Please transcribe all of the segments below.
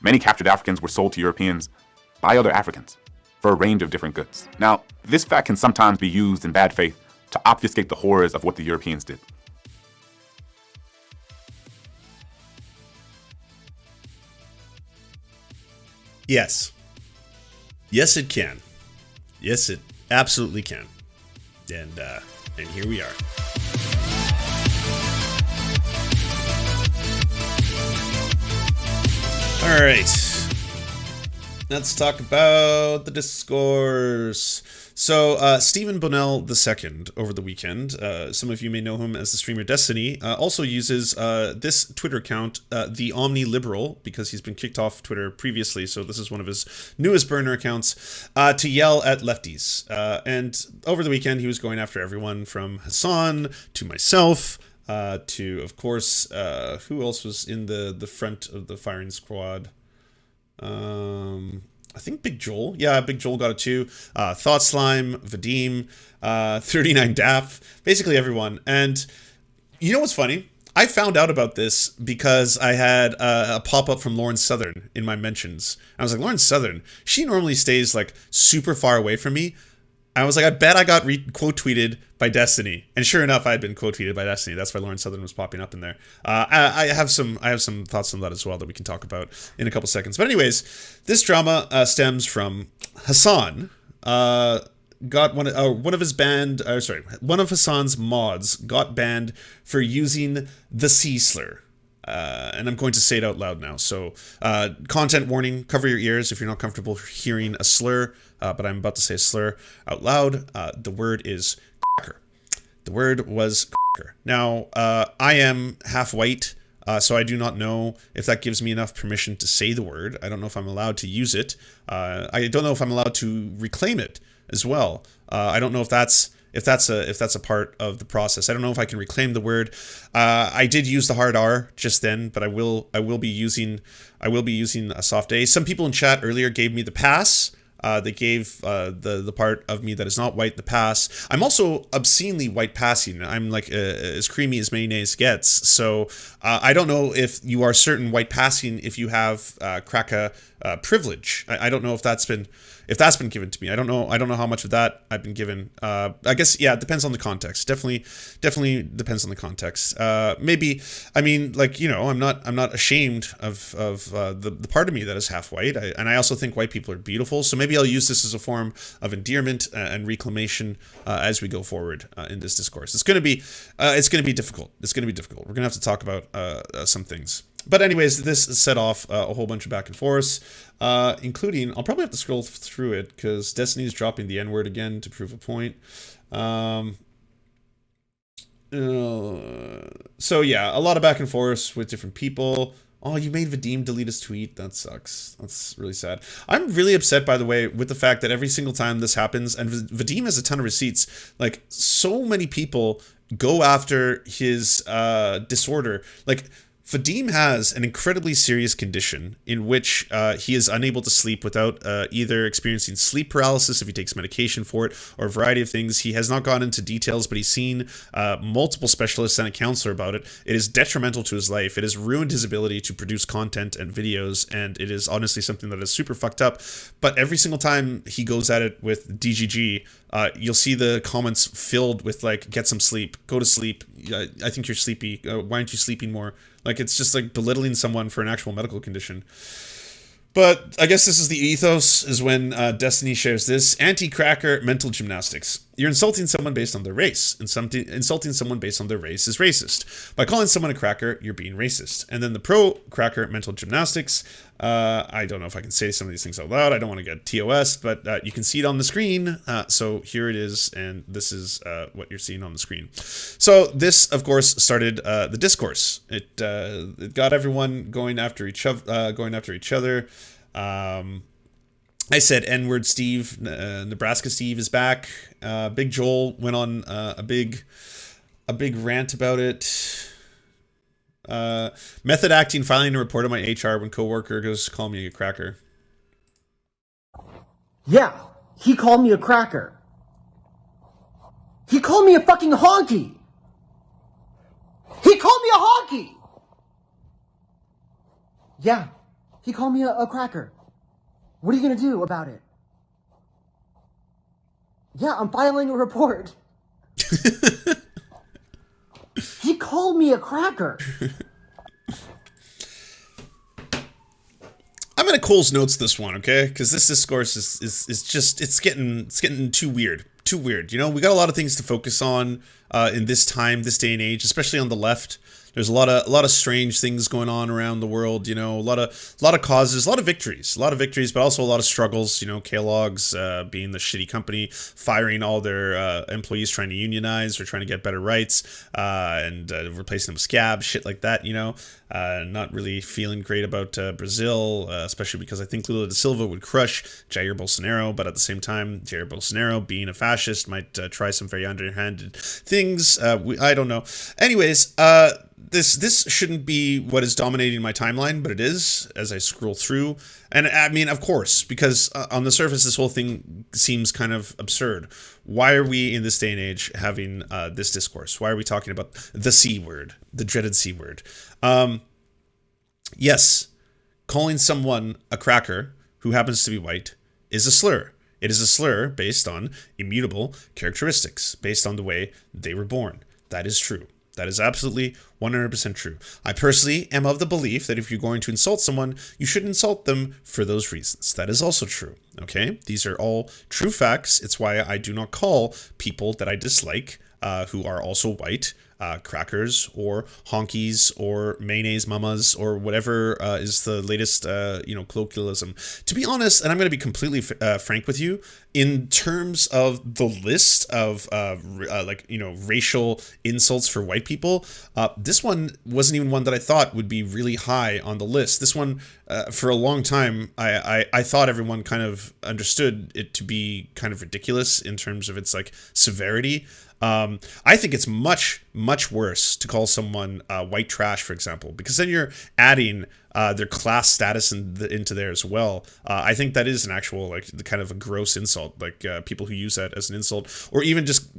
Many captured Africans were sold to Europeans by other Africans for a range of different goods. Now, this fact can sometimes be used in bad faith to obfuscate the horrors of what the Europeans did. Yes. Yes, it can. Yes, it absolutely can. And here we are. All right. Let's talk about the discourse. So, Stephen Bonnell II over the weekend, some of you may know him as the streamer Destiny, also uses this Twitter account, the Omni Liberal, because he's been kicked off Twitter previously, so this is one of his newest burner accounts, to yell at lefties. And over the weekend, he was going after everyone from Hassan to myself, to, of course, who else was in the front of the firing squad? I think Big Joel. Yeah, Big Joel got it too. Thought Slime, Vadim, 39 Daff, basically everyone. And you know what's funny? I found out about this because I had a pop-up from Lauren Southern in my mentions. I was like, Lauren Southern, she normally stays like super far away from me. I was like, I bet I got quote tweeted by Destiny, and sure enough, I had been quote tweeted by Destiny. That's why Lauren Southern was popping up in there. I have some thoughts on that as well that we can talk about in a couple seconds. But anyways, this drama stems from Hassan. Got one of Hassan's mods got banned for using the C slur. And I'm going to say it out loud now. So, content warning, cover your ears if you're not comfortable hearing a slur, but I'm about to say a slur out loud. The word is cker. The word was cker. Now, I am half white, so I do not know if that gives me enough permission to say the word. I don't know if I'm allowed to use it. I don't know if I'm allowed to reclaim it as well. I don't know if that's a part of the process. I don't know if I can reclaim the word. I did use the hard R just then, but I will be using a soft A. Some people in chat earlier gave me the pass. They gave the part of me that is not white the pass. I'm also obscenely white passing. I'm like as creamy as mayonnaise gets. So I don't know if you are certain white passing if you have cracker privilege. I don't know if that's been given to me. I don't know how much of that I've been given. I guess, yeah, it depends on the context. Definitely depends on the context. Maybe, I mean, like, you know, I'm not ashamed of the part of me that is half white. And I also think white people are beautiful. So maybe I'll use this as a form of endearment and reclamation as we go forward in this discourse. It's going to be difficult. We're going to have to talk about some things. But anyways, this set off a whole bunch of back and forth, including, I'll probably have to scroll through it because Destiny's dropping the N-word again to prove a point. So yeah, a lot of back and forth with different people. Oh, you made Vadim delete his tweet. That sucks. That's really sad. I'm really upset, by the way, with the fact that every single time this happens, and Vadim has a ton of receipts, like, so many people go after his disorder. Like, Vadim has an incredibly serious condition in which he is unable to sleep without either experiencing sleep paralysis if he takes medication for it, or a variety of things. He has not gone into details, but he's seen multiple specialists and a counselor about it. It is detrimental to his life. It has ruined his ability to produce content and videos, and it is honestly something that is super fucked up. But every single time he goes at it with DGG, you'll see the comments filled with, like, get some sleep, go to sleep, I think you're sleepy, why aren't you sleeping more? Like, it's just like belittling someone for an actual medical condition. But I guess this is the ethos, is when Destiny shares this. Anti-cracker mental gymnastics. You're insulting someone based on their race. Insulting someone based on their race is racist. By calling someone a cracker, you're being racist. And then the pro-cracker mental gymnastics. I don't know if I can say some of these things out loud. I don't want to get TOS, but you can see it on the screen. So here it is, and this is what you're seeing on the screen. So this, of course, started the discourse. It got everyone going after each other. I said N-word Steve, Nebraska Steve is back. Big Joel went on a big rant about it. Method acting, filing a report on my HR when coworker goes call me a cracker. Yeah, he called me a cracker. He called me a fucking honky. He called me a honky. Yeah, He called me a cracker. What are you gonna do about it? Yeah, I'm filing a report. He called me a cracker. I'm gonna Cole's notes this one, okay? Because this discourse is just it's getting too weird. Too weird. You know, we got a lot of things to focus on in this time, this day and age, especially on the left. There's a lot of strange things going on around the world. You know, a lot of causes, a lot of victories, but also a lot of struggles. You know, Kellogg's being the shitty company, firing all their employees, trying to unionize or trying to get better rights, and replacing them with scabs, shit like that. You know, not really feeling great about Brazil, especially because I think Lula da Silva would crush Jair Bolsonaro, but at the same time, Jair Bolsonaro, being a fascist, might try some very underhanded things. I don't know. Anyways, this shouldn't be what is dominating my timeline, but it is as I scroll through. And I mean, of course, because on the surface, this whole thing seems kind of absurd. Why are we in this day and age having this discourse? Why are we talking about the C word, the dreaded C word? Yes, calling someone a cracker who happens to be white is a slur. It is a slur based on immutable characteristics, based on the way they were born. That is true. That is absolutely 100% true. I personally am of the belief that if you're going to insult someone, you should insult them for those reasons. That is also true, okay? These are all true facts. It's why I do not call people that I dislike, who are also white, crackers or honkies or mayonnaise mamas or whatever is the latest, colloquialism. To be honest, and I'm going to be completely frank with you, in terms of the list of racial insults for white people, this one wasn't even one that I thought would be really high on the list. This one, for a long time, I thought everyone kind of understood it to be kind of ridiculous in terms of its like severity. I think it's much worse to call someone white trash, for example, because then you're adding their class status into there as well. I think that is an actual the kind of a gross insult, people who use that as an insult, or even just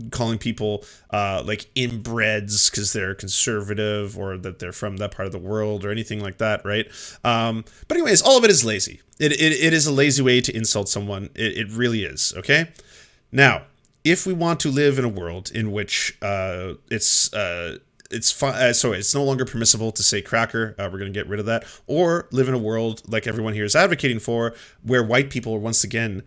calling people inbreds because they're conservative or that they're from that part of the world or anything like that, right? But anyways, all of it is lazy. It is a lazy way to insult someone. It really is. Okay, now, if we want to live in a world in which it's no longer permissible to say cracker, we're going to get rid of that, or live in a world like everyone here is advocating for, where white people are once again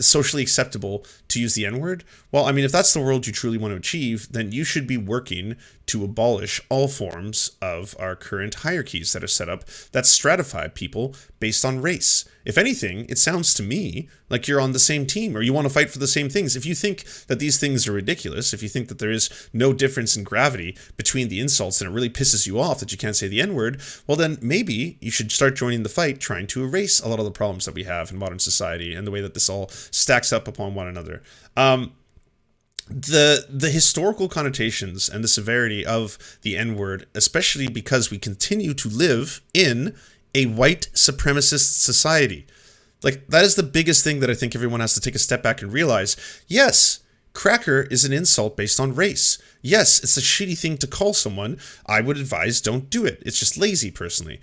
socially acceptable to use the N-word. Well, I mean, if that's the world you truly want to achieve, then you should be working to abolish all forms of our current hierarchies that are set up that stratify people based on race. If anything, it sounds to me like you're on the same team or you want to fight for the same things. If you think that these things are ridiculous, if you think that there is no difference in gravity between the insults and it really pisses you off that you can't say the N-word, well then maybe you should start joining the fight trying to erase a lot of the problems that we have in modern society and the way that this all stacks up upon one another. The historical connotations and the severity of the N-word, especially because we continue to live in a white supremacist society. That is the biggest thing that I think everyone has to take a step back and realize. Yes, cracker is an insult based on race. Yes, it's a shitty thing to call someone. I would advise don't do it. It's just lazy, personally.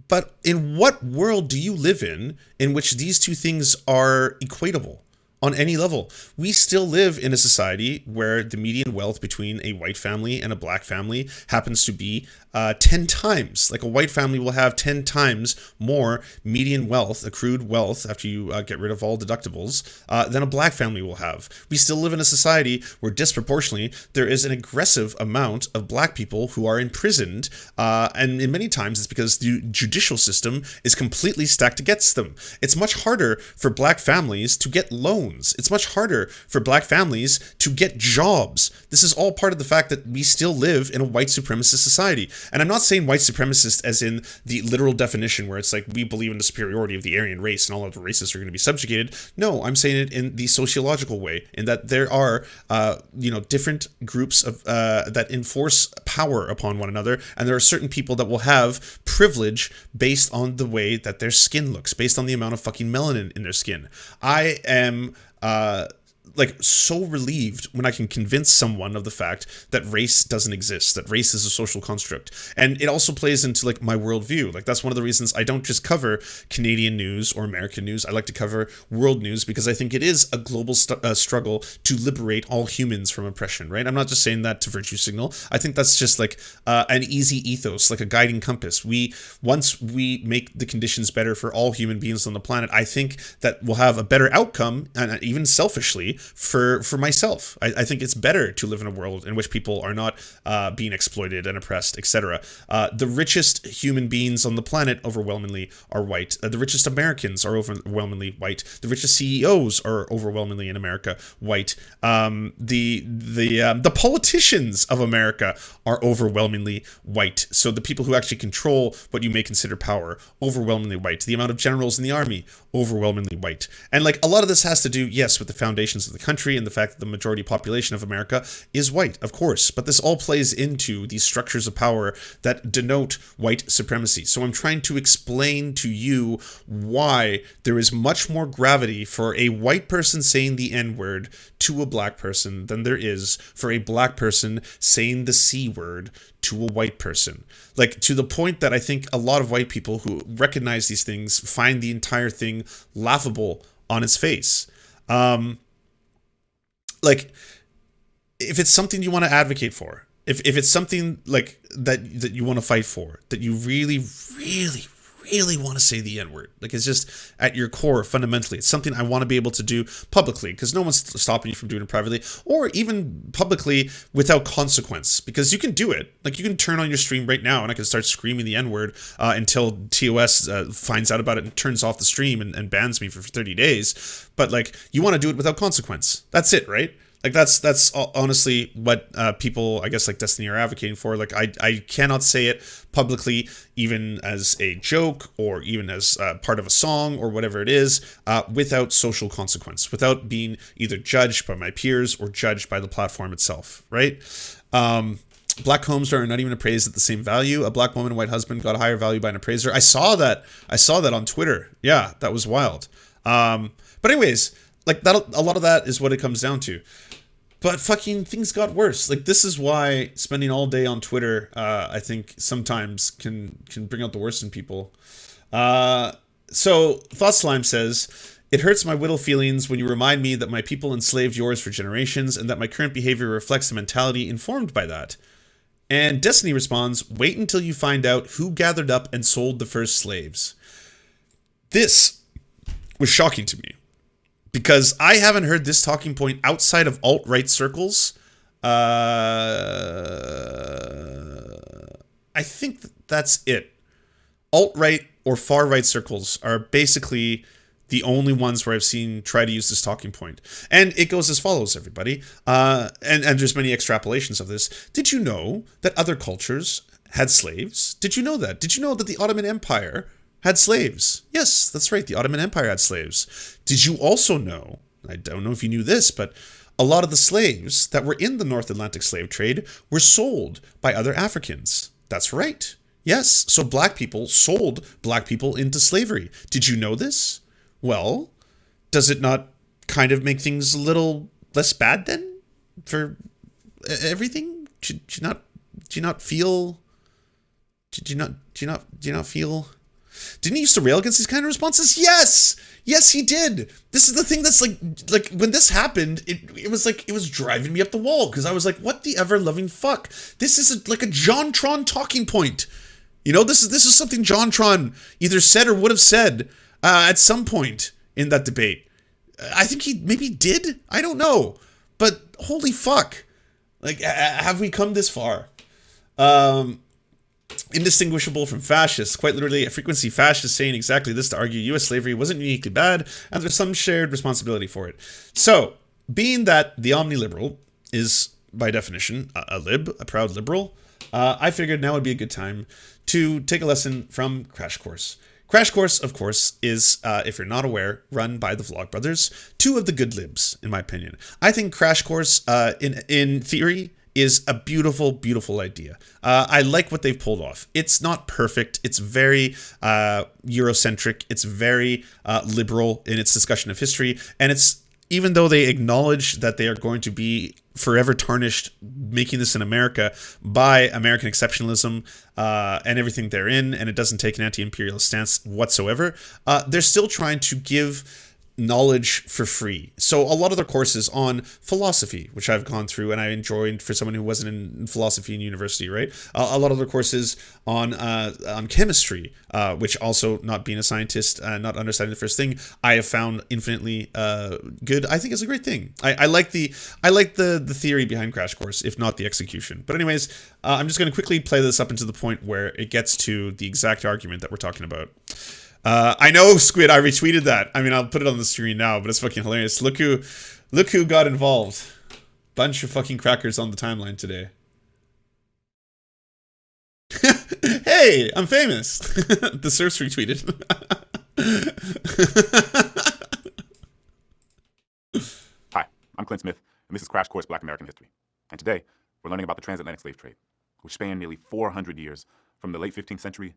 But in what world do you live in which these two things are equatable? On any level, we still live in a society where the median wealth between a white family and a black family happens to be 10 times. Like a white family will have 10 times more median wealth, accrued wealth, after you get rid of all deductibles, than a black family will have. We still live in a society where disproportionately there is an aggressive amount of black people who are imprisoned, and in many times it's because the judicial system is completely stacked against them. It's much harder for black families to get loans. It's much harder for black families to get jobs. This is all part of the fact that we still live in a white supremacist society. And I'm not saying white supremacist as in the literal definition where it's like we believe in the superiority of the Aryan race and all of the races are going to be subjugated. No, I'm saying it in the sociological way, in that there are different groups of that enforce power upon one another, and there are certain people that will have privilege based on the way that their skin looks, based on the amount of fucking melanin in their skin. I am like so relieved when I can convince someone of the fact that race doesn't exist, that race is a social construct. And it also plays into like my worldview. Like that's one of the reasons I don't just cover Canadian news or American news. I like to cover world news because I think it is a global struggle to liberate all humans from oppression, right? I'm not just saying that to virtue signal. I think that's just like an easy ethos, like a guiding compass. Once we make the conditions better for all human beings on the planet, I think that we'll have a better outcome, and even selfishly, for myself. I think it's better to live in a world in which people are not being exploited and oppressed, etc. The richest human beings on the planet overwhelmingly are white. The richest Americans are overwhelmingly white. The richest CEOs are overwhelmingly in America white. The politicians of America are overwhelmingly white. So the people who actually control what you may consider power, overwhelmingly white. The amount of generals in the army, overwhelmingly white. And like a lot of this has to do, yes, with the foundations of the country and the fact that the majority population of America is white, of course. But this all plays into these structures of power that denote white supremacy. So I'm trying to explain to you why there is much more gravity for a white person saying the N-word to a black person than there is for a black person saying the C-word to a white person. Like, to the point that I think a lot of white people who recognize these things find the entire thing laughable on its face. Like, if it's something you want to advocate for, if it's something like that you want to fight for, that you really, really, really want to say the N-word, like it's just at your core, fundamentally, it's something I want to be able to do publicly, because no one's stopping you from doing it privately, or even publicly without consequence, because you can do it. Like, you can turn on your stream right now and I can start screaming the N-word until TOS finds out about it and turns off the stream and bans me for 30 days. But like, you want to do it without consequence. That's it, right? Like that's honestly what people, I guess, like Destiny are advocating for. Like I cannot say it publicly, even as a joke or even as part of a song or whatever it is, without social consequence, without being either judged by my peers or judged by the platform itself, right? Black homes are not even appraised at the same value. A black woman and white husband got a higher value by an appraiser. I saw that on Twitter. Yeah, that was wild. But anyways, like that, a lot of that is what it comes down to. But fucking things got worse. Like, this is why spending all day on Twitter, I think sometimes can bring out the worst in people. So Thought Slime says, "It hurts my whittle feelings when you remind me that my people enslaved yours for generations and that my current behavior reflects a mentality informed by that." And Destiny responds, "Wait until you find out who gathered up and sold the first slaves." This was shocking to me, because I haven't heard this talking point outside of alt-right circles. I think that's it. Alt-right or far-right circles are basically the only ones where I've seen try to use this talking point. And it goes as follows, everybody. And there's many extrapolations of this. Did you know that other cultures had slaves? Did you know that? Did you know that the Ottoman Empire had slaves? Yes, that's right. The Ottoman Empire had slaves. Did you also know, I don't know if you knew this, but a lot of the slaves that were in the North Atlantic slave trade were sold by other Africans. That's right. Yes, so black people sold black people into slavery. Did you know this? Well, does it not kind of make things a little less bad then for everything? Do you not feel? Didn't he used to rail against these kind of responses? Yes, he did. This is the thing that's like when this happened, it was driving me up the wall, because I was like, what the ever loving fuck? This is like a JonTron talking point. You know, this is something JonTron either said or would have said at some point in that debate. I think he maybe did. I don't know, but holy fuck! Like, have we come this far? Indistinguishable from fascists, quite literally a frequency fascists saying exactly this to argue U.S. slavery wasn't uniquely bad, and there's some shared responsibility for it. So, being that the omniliberal is, by definition, a proud liberal, I figured now would be a good time to take a lesson from Crash Course. Crash Course, of course, is, if you're not aware, run by the Vlogbrothers, two of the good libs, in my opinion. I think Crash Course, in theory, is a beautiful, beautiful idea. I like what they've pulled off. It's not perfect. It's very Eurocentric. It's very liberal in its discussion of history. And it's even though they acknowledge that they are going to be forever tarnished making this in America by American exceptionalism and everything therein, and it doesn't take an anti-imperialist stance whatsoever, they're still trying to give knowledge for free. So a lot of their courses on philosophy, which I've gone through and I enjoyed for someone who wasn't in philosophy in university, right? A lot of their courses on chemistry, which also, not being a scientist, not understanding the first thing, I have found infinitely good. I think it's a great thing. I like the theory behind Crash Course, if not the execution. But anyways, I'm just going to quickly play this up into the point where it gets to the exact argument that we're talking about. I know, Squid, I retweeted that. I mean, I'll put it on the screen now, but it's fucking hilarious. Look who got involved. Bunch of fucking crackers on the timeline today. Hey, I'm famous. The Serfs retweeted. Hi, I'm Clint Smith, and this is Crash Course Black American History. And today, we're learning about the transatlantic slave trade, which spanned nearly 400 years from the late 15th century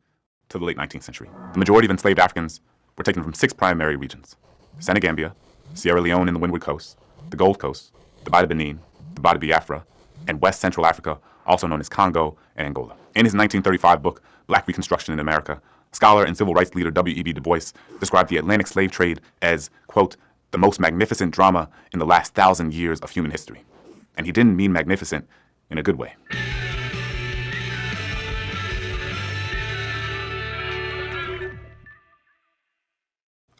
to the late 19th century. The majority of enslaved Africans were taken from 6 primary regions: Senegambia, Sierra Leone and the Windward Coast, the Gold Coast, the Bight of Benin, the Bight of Biafra, and West Central Africa, also known as Congo and Angola. In his 1935 book, Black Reconstruction in America, scholar and civil rights leader W.E.B. Du Bois described the Atlantic slave trade as, quote, the most magnificent drama in the last 1,000 years of human history. And he didn't mean magnificent in a good way.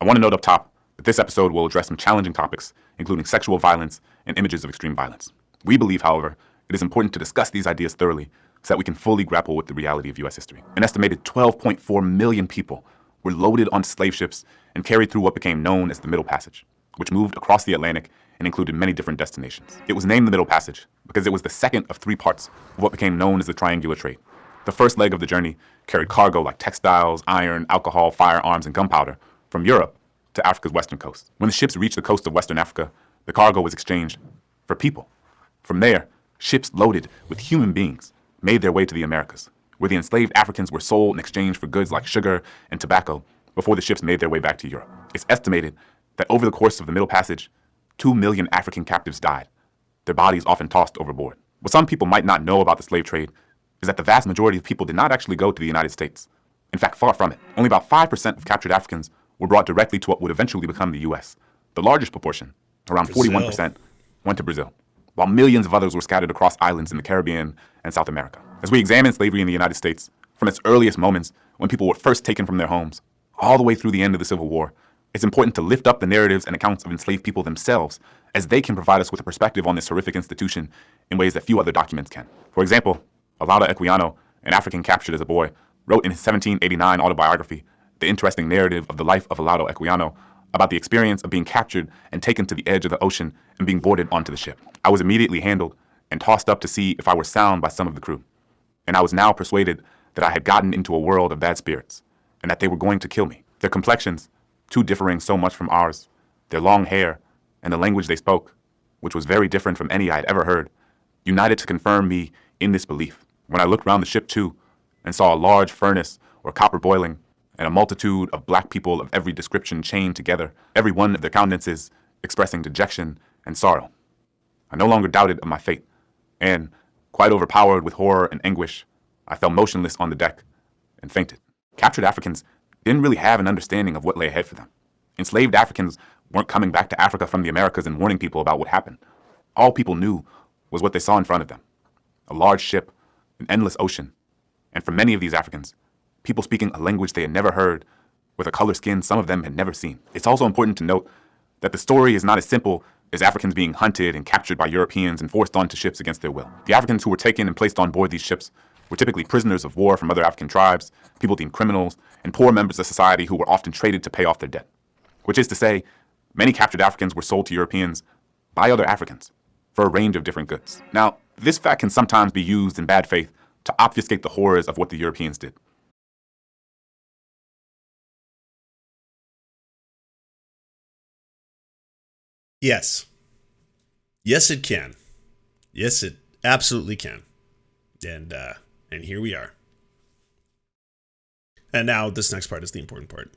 I want to note up top that this episode will address some challenging topics, including sexual violence and images of extreme violence. We believe, however, it is important to discuss these ideas thoroughly so that we can fully grapple with the reality of U.S. history. An estimated 12.4 million people were loaded onto slave ships and carried through what became known as the Middle Passage, which moved across the Atlantic and included many different destinations. It was named the Middle Passage because it was the second of 3 parts of what became known as the Triangular Trade. The first leg of the journey carried cargo like textiles, iron, alcohol, firearms, and gunpowder from Europe to Africa's western coast. When the ships reached the coast of Western Africa, the cargo was exchanged for people. From there, ships loaded with human beings made their way to the Americas, where the enslaved Africans were sold in exchange for goods like sugar and tobacco before the ships made their way back to Europe. It's estimated that over the course of the Middle Passage, 2 million African captives died, their bodies often tossed overboard. What some people might not know about the slave trade is that the vast majority of people did not actually go to the United States. In fact, far from it. Only about 5% of captured Africans were brought directly to what would eventually become the U.S. The largest proportion, around 41%, went to Brazil, while millions of others were scattered across islands in the Caribbean and South America. As we examine slavery in the United States, from its earliest moments when people were first taken from their homes, all the way through the end of the Civil War, it's important to lift up the narratives and accounts of enslaved people themselves, as they can provide us with a perspective on this horrific institution in ways that few other documents can. For example, Olaudah Equiano, an African captured as a boy, wrote in his 1789 autobiography the interesting narrative of the life of Olaudah Equiano about the experience of being captured and taken to the edge of the ocean and being boarded onto the ship. I was immediately handled and tossed up to see if I were sound by some of the crew, and I was now persuaded that I had gotten into a world of bad spirits and that they were going to kill me. Their complexions, too differing so much from ours, their long hair, and the language they spoke, which was very different from any I had ever heard, united to confirm me in this belief. When I looked round the ship too, and saw a large furnace or copper boiling, and a multitude of black people of every description chained together, every one of their countenances expressing dejection and sorrow, I no longer doubted of my fate, and, quite overpowered with horror and anguish, I fell motionless on the deck and fainted. Captured Africans didn't really have an understanding of what lay ahead for them. Enslaved Africans weren't coming back to Africa from the Americas and warning people about what happened. All people knew was what they saw in front of them: a large ship, an endless ocean, and for many of these Africans, people speaking a language they had never heard, with a color skin some of them had never seen. It's also important to note that the story is not as simple as Africans being hunted and captured by Europeans and forced onto ships against their will. The Africans who were taken and placed on board these ships were typically prisoners of war from other African tribes, people deemed criminals, and poor members of society who were often traded to pay off their debt. Which is to say, many captured Africans were sold to Europeans by other Africans for a range of different goods. Now, this fact can sometimes be used in bad faith to obfuscate the horrors of what the Europeans did. Yes. Yes, it can. Yes, it absolutely can. And here we are. And now this next part is the important part.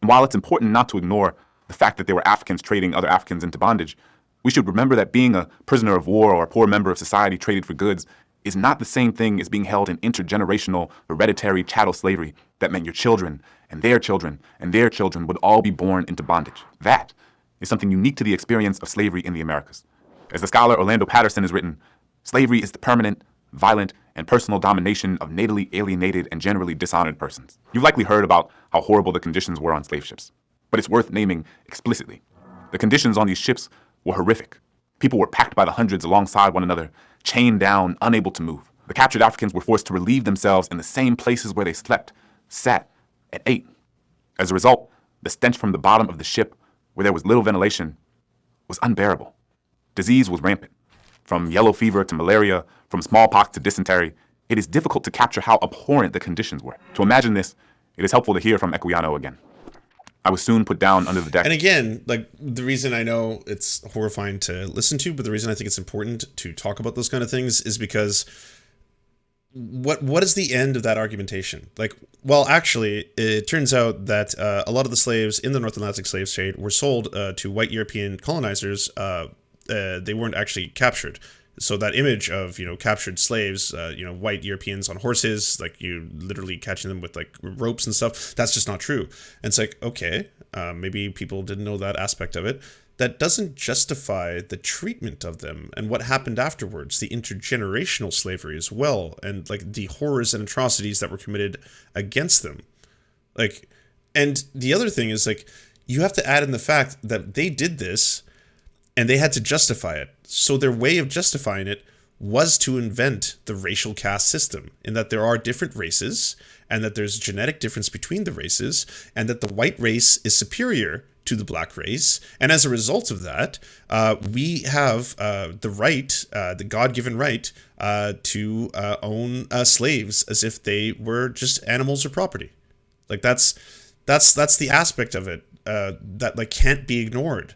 And while it's important not to ignore the fact that there were Africans trading other Africans into bondage, we should remember that being a prisoner of war or a poor member of society traded for goods is not the same thing as being held in intergenerational, hereditary chattel slavery that meant your children and their children and their children would all be born into bondage. That is something unique to the experience of slavery in the Americas. As the scholar Orlando Patterson has written, slavery is the permanent, violent, and personal domination of natally alienated and generally dishonored persons. You've likely heard about how horrible the conditions were on slave ships, but it's worth naming explicitly. The conditions on these ships were horrific. People were packed by the hundreds alongside one another, chained down, unable to move. The captured Africans were forced to relieve themselves in the same places where they slept, sat, and ate. As a result, the stench from the bottom of the ship, where there was little ventilation, was unbearable. Disease was rampant. From yellow fever to malaria, from smallpox to dysentery, it is difficult to capture how abhorrent the conditions were. To imagine this, it is helpful to hear from Equiano again. I was soon put down under the deck. And again, like, the reason I know it's horrifying to listen to, but the reason I think it's important to talk about those kind of things is because what is the end of that argumentation? Like, well, actually, it turns out that a lot of the slaves in the North Atlantic slave trade were sold to white European colonizers. They weren't actually captured. So that image of, captured slaves, white Europeans on horses, like you literally catching them with like ropes and stuff, that's just not true. And it's like, okay, maybe people didn't know that aspect of it. That doesn't justify the treatment of them and what happened afterwards, the intergenerational slavery as well, and like the horrors and atrocities that were committed against them. Like, and the other thing is, like, you have to add in the fact that they did this and they had to justify it. So their way of justifying it was to invent the racial caste system, in that there are different races and that there's genetic difference between the races and that the white race is superior to the black race. And as a result of that, we have the right, the God-given right to own slaves as if they were just animals or property. Like that's the aspect of it that like can't be ignored.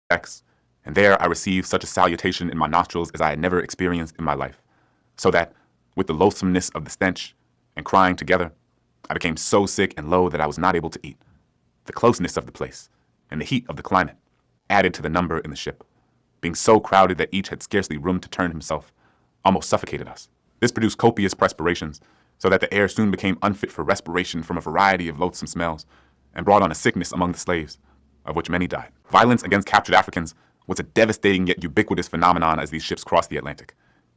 And there I received such a salutation in my nostrils as I had never experienced in my life, so that, with the loathsomeness of the stench and crying together, I became so sick and low that I was not able to eat. The closeness of the place and the heat of the climate added to the number in the ship, being so crowded that each had scarcely room to turn himself, almost suffocated us. This produced copious perspirations, so that the air soon became unfit for respiration from a variety of loathsome smells, and brought on a sickness among the slaves, of which many died. Violence against captured Africans was a devastating yet ubiquitous phenomenon as these ships crossed the Atlantic.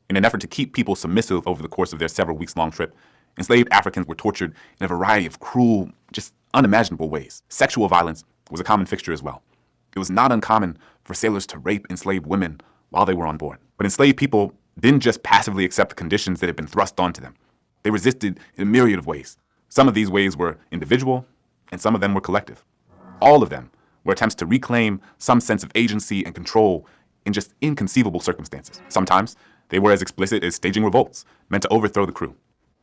In an effort to keep people submissive over the course of their several weeks-long trip, enslaved Africans were tortured in a variety of cruel, just unimaginable ways. Sexual violence was a common fixture as well. It was not uncommon for sailors to rape enslaved women while they were on board. But enslaved people didn't just passively accept the conditions that had been thrust onto them. They resisted in a myriad of ways. Some of these ways were individual, and some of them were collective. All of them were attempts to reclaim some sense of agency and control in just inconceivable circumstances. Sometimes they were as explicit as staging revolts meant to overthrow the crew.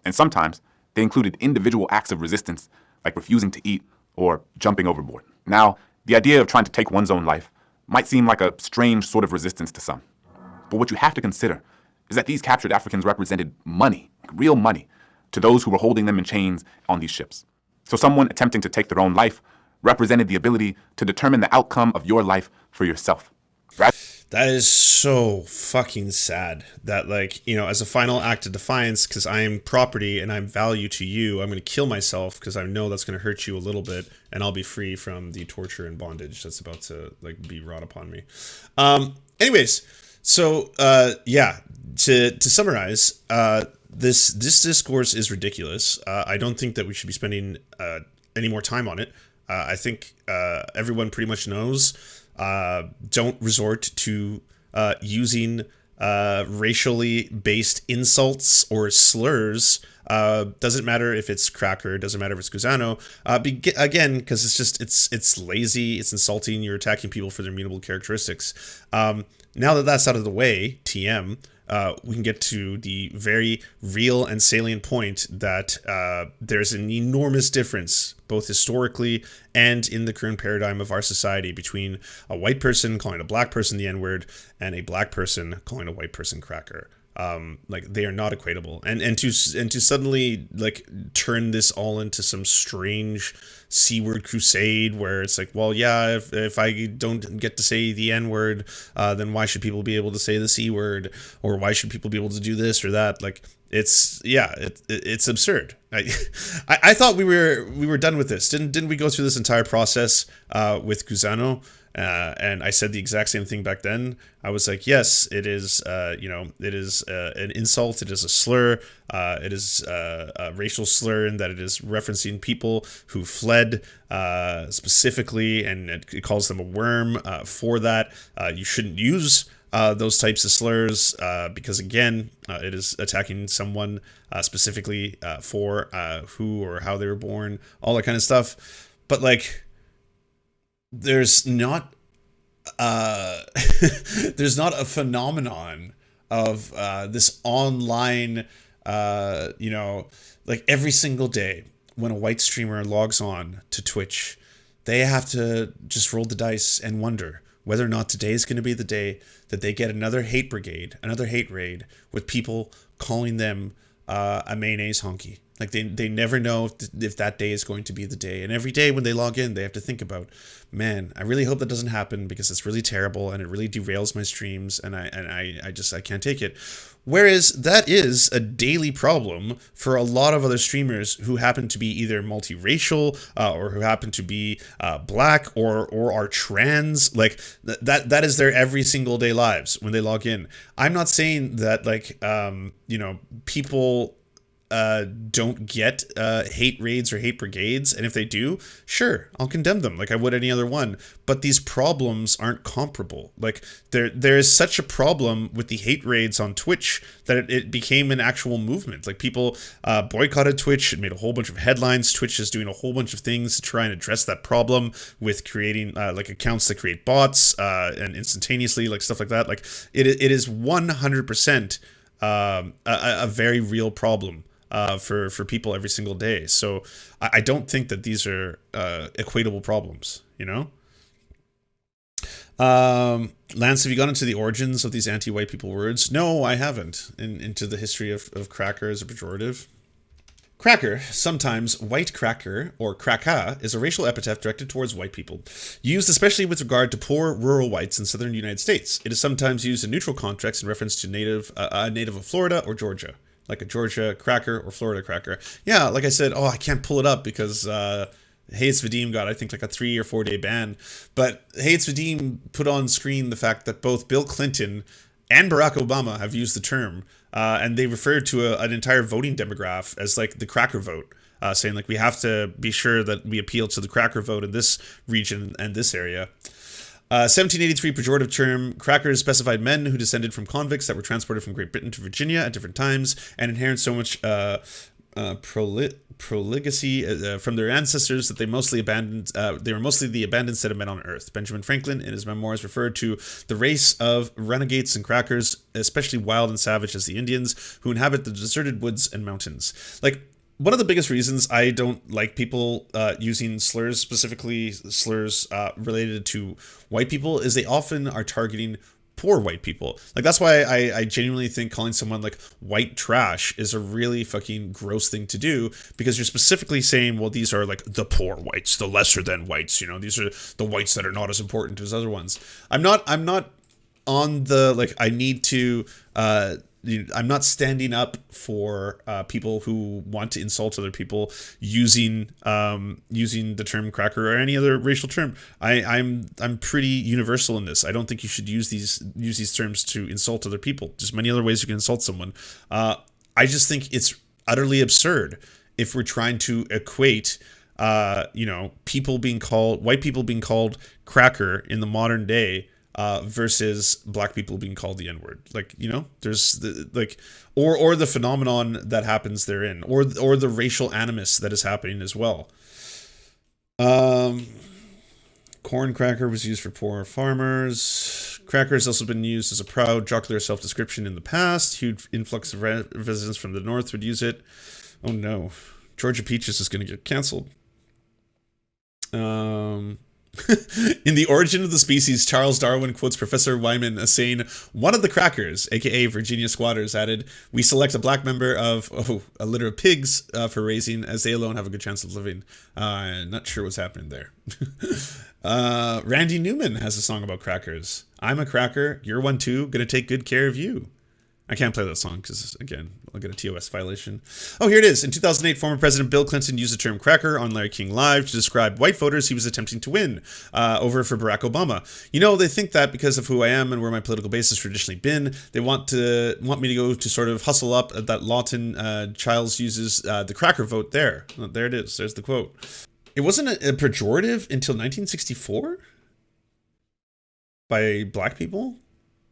And sometimes they included individual acts of resistance, like refusing to eat or jumping overboard. Now, the idea of trying to take one's own life might seem like a strange sort of resistance to some. But what you have to consider is that these captured Africans represented money, like real money, to those who were holding them in chains on these ships. So someone attempting to take their own life represented the ability to determine the outcome of your life for yourself. Right? That is so fucking sad that, like, as a final act of defiance, because I am property and I'm value to you, I'm going to kill myself because I know that's going to hurt you a little bit, and I'll be free from the torture and bondage that's about to be wrought upon me. Anyways, so to summarize, this discourse is ridiculous. I don't think that we should be spending any more time on it. I think everyone pretty much knows. Don't resort to using racially based insults or slurs. Doesn't matter if it's cracker, doesn't matter if it's gusano. Again, because it's lazy, it's insulting. You're attacking people for their mutable characteristics. Now that that's out of the way, TM. We can get to the very real and salient point that there's an enormous difference, both historically and in the current paradigm of our society, between a white person calling a black person the N-word and a black person calling a white person cracker. Like they are not equatable, and to suddenly like turn this all into some strange C-word crusade where it's like, well, yeah, if I don't get to say the N-word, then why should people be able to say the C-word, or why should people be able to do this or that? Like it's absurd. I thought we were done with this. Didn't we go through this entire process with Guzano? And I said the exact same thing back then. I was like, yes, it is, it is an insult. It is a slur. It is a racial slur in that it is referencing people who fled specifically, and it calls them a worm for that. You shouldn't use those types of slurs because, again, it is attacking someone specifically for who or how they were born, all that kind of stuff. But, like, there's not there's not a phenomenon of this online, like every single day when a white streamer logs on to Twitch, they have to just roll the dice and wonder whether or not today is going to be the day that they get another hate brigade, another hate raid with people calling them a mayonnaise honky. Like they never know if that day is going to be the day. And every day when they log in, they have to think about, man, I really hope that doesn't happen because it's really terrible and it really derails my streams, and I can't take it. Whereas that is a daily problem for a lot of other streamers who happen to be either multiracial or who happen to be black or are trans. Like that is their every single day lives when they log in. I'm not saying that like people don't get hate raids or hate brigades, and if they do, sure, I'll condemn them like I would any other one. But these problems aren't comparable. Like there is such a problem with the hate raids on Twitch that it became an actual movement. Like people boycotted Twitch and made a whole bunch of headlines. Twitch is doing a whole bunch of things to try and address that problem with creating like accounts that create bots and instantaneously, like stuff like that. Like it is 100% a very real problem for people every single day. So I don't think that these are equatable problems, Lance, have you gone into the origins of these anti-white people words? No, I haven't. Into the history of cracker as a pejorative. Cracker, sometimes white cracker or cracka, is a racial epithet directed towards white people, used especially with regard to poor rural whites in southern United States. It is sometimes used in neutral contexts in reference to a native of Florida or Georgia, like a Georgia cracker or Florida cracker. Yeah, like I said, I can't pull it up because Hayes Vadim got, I think, like a 3 or 4 day ban. But Hayes Vadim put on screen the fact that both Bill Clinton and Barack Obama have used the term, and they refer to an entire voting demographic as like the cracker vote, saying like we have to be sure that we appeal to the cracker vote in this region and this area. 1783 pejorative term, crackers specified men who descended from convicts that were transported from Great Britain to Virginia at different times and inherent so much profligacy from their ancestors that they mostly abandoned. They were mostly the abandoned set of men on earth. Benjamin Franklin, in his memoirs, referred to the race of renegades and crackers, especially wild and savage as the Indians, who inhabit the deserted woods and mountains. Like, one of the biggest reasons I don't like people using slurs, specifically slurs related to white people, is they often are targeting poor white people. Like, that's why I genuinely think calling someone like white trash is a really fucking gross thing to do, because you're specifically saying, well, these are like the poor whites, the lesser than whites, these are the whites that are not as important as other ones. I'm not on the, like, I need to, I'm not standing up for people who want to insult other people using the term cracker or any other racial term. I'm pretty universal in this. I don't think you should use these terms to insult other people. There's many other ways you can insult someone. I just think it's utterly absurd if we're trying to equate white people being called cracker in the modern day versus black people being called the N-word. Like, there's or the phenomenon that happens therein, or the racial animus that is happening as well. Corn cracker was used for poor farmers. Cracker has also been used as a proud jocular self-description in the past. Huge influx of residents from the north would use it. Oh no, Georgia Peaches is going to get canceled. In The Origin of the Species, Charles Darwin quotes Professor Wyman as saying, "One of the crackers, aka Virginia squatters, added, we select a black member of a litter of pigs for raising, as they alone have a good chance of living." Not sure what's happening there. Randy Newman has a song about crackers. "I'm a cracker, you're one too, gonna take good care of you." I can't play that song because, again, I'll get a TOS violation. Oh, here it is. In 2008, former President Bill Clinton used the term cracker on Larry King Live to describe white voters he was attempting to win over for Barack Obama. You know, they think that because of who I am and where my political base has traditionally been, they want me to go to sort of hustle up that Lawton Childs uses the cracker vote there. There it is. There's the quote. It wasn't a pejorative until 1964 by black people.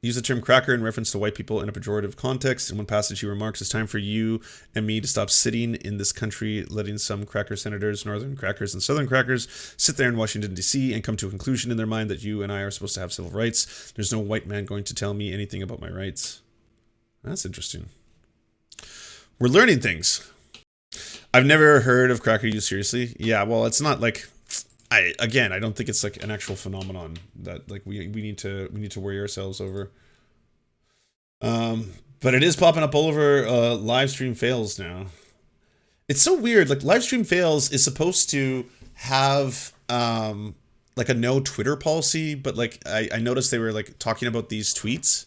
Use the term cracker in reference to white people in a pejorative context. In one passage, he remarks, "It's time for you and me to stop sitting in this country, letting some cracker senators, northern crackers and southern crackers, sit there in Washington, D.C. and come to a conclusion in their mind that you and I are supposed to have civil rights. There's no white man going to tell me anything about my rights." That's interesting. We're learning things. I've never heard of cracker used seriously. Yeah, well, it's not like... I don't think it's like an actual phenomenon that like we need to worry ourselves over. But it is popping up all over live stream fails now. It's so weird. Like live stream fails is supposed to have like a no Twitter policy, but like I noticed they were like talking about these tweets.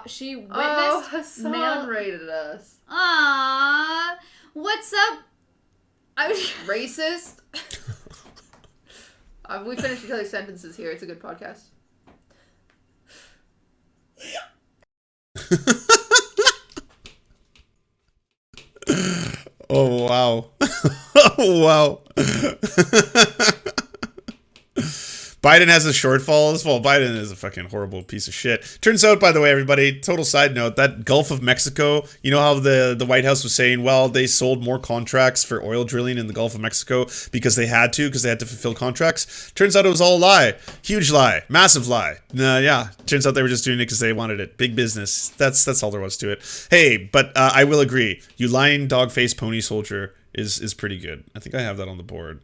She witnessed Hassan rated us. Aww, what's up? Racist. We finished each other's sentences here. It's a good podcast. Oh, wow. Oh, wow. Biden has a shortfall as well. Biden is a fucking horrible piece of shit. Turns out, by the way, everybody, total side note, that Gulf of Mexico, you know how the White House was saying, well, they sold more contracts for oil drilling in the Gulf of Mexico because they had to fulfill contracts. Turns out it was all a lie. Huge lie. Massive lie. Yeah. Turns out they were just doing it because they wanted it. Big business. That's all there was to it. Hey, but I will agree. You lying dog-faced pony soldier is pretty good. I think I have that on the board.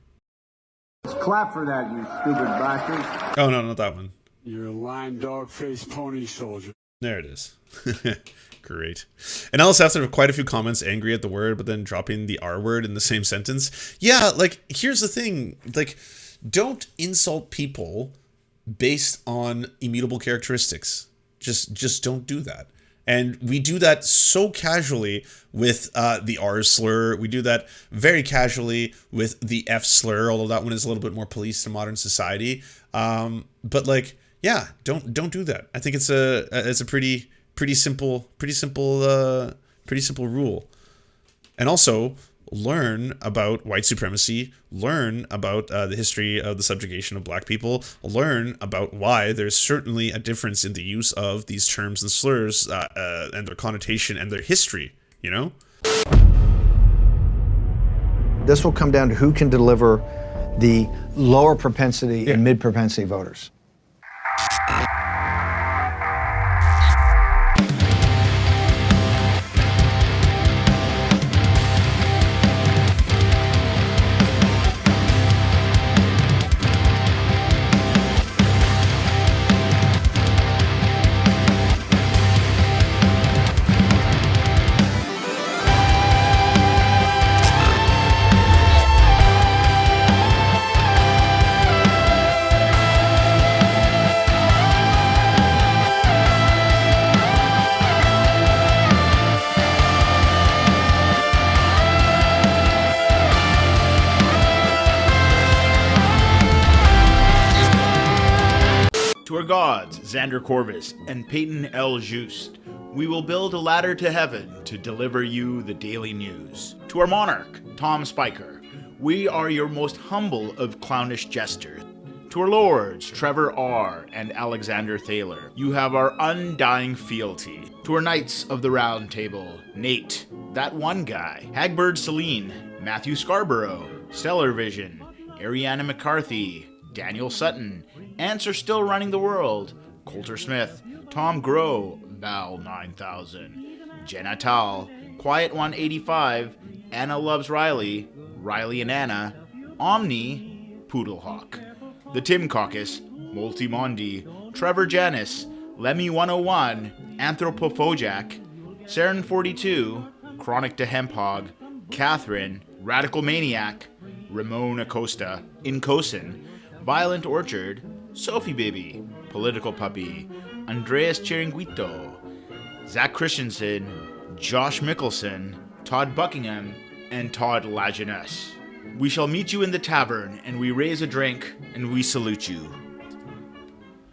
Let's clap for that, you stupid bastard. Oh, no, not that one. You're a lying dog-faced pony soldier. There it is. Great. And Alice after quite a few comments angry at the word, but then dropping the R word in the same sentence. Yeah, like, here's the thing. Like, don't insult people based on immutable characteristics. Just don't do that. And we do that so casually with the R slur. We do that very casually with the F slur, although that one is a little bit more policed in modern society. But like, yeah, don't do that. I think it's a pretty simple rule. And also, learn about white supremacy, learn about the history of the subjugation of black people, learn about why there's certainly a difference in the use of these terms and slurs and their connotation and their history, you know? This will come down to who can deliver the lower propensity and mid propensity voters. To our gods, Xander Corvus and Peyton L. Just, we will build a ladder to heaven to deliver you the daily news. To our monarch, Tom Spiker, we are your most humble of clownish jesters. To our lords, Trevor R. and Alexander Thaler, you have our undying fealty. To our knights of the round table, Nate, that one guy, Hagbird Celine, Matthew Scarborough, Stellar Vision, Ariana McCarthy, Daniel Sutton, Ants Are Still Running the World, Coulter Smith, Tom Groh, Val 9000, Jenna Tal, Quiet 185, Anna Loves Riley, Riley and Anna, Omni, Poodlehawk. The Tim Caucus, Multimondi, Trevor Janis, Lemmy 101, Anthropophojak, Saren 42, Chronic de Hemphog, Catherine, Radical Maniac, Ramon Acosta, Incosin, Violent Orchard, Sophie Baby, Political Puppy, Andreas Chiringuito, Zach Christensen, Josh Mickelson, Todd Buckingham, and Todd Lajeunesse. We shall meet you in the tavern, and we raise a drink, and we salute you.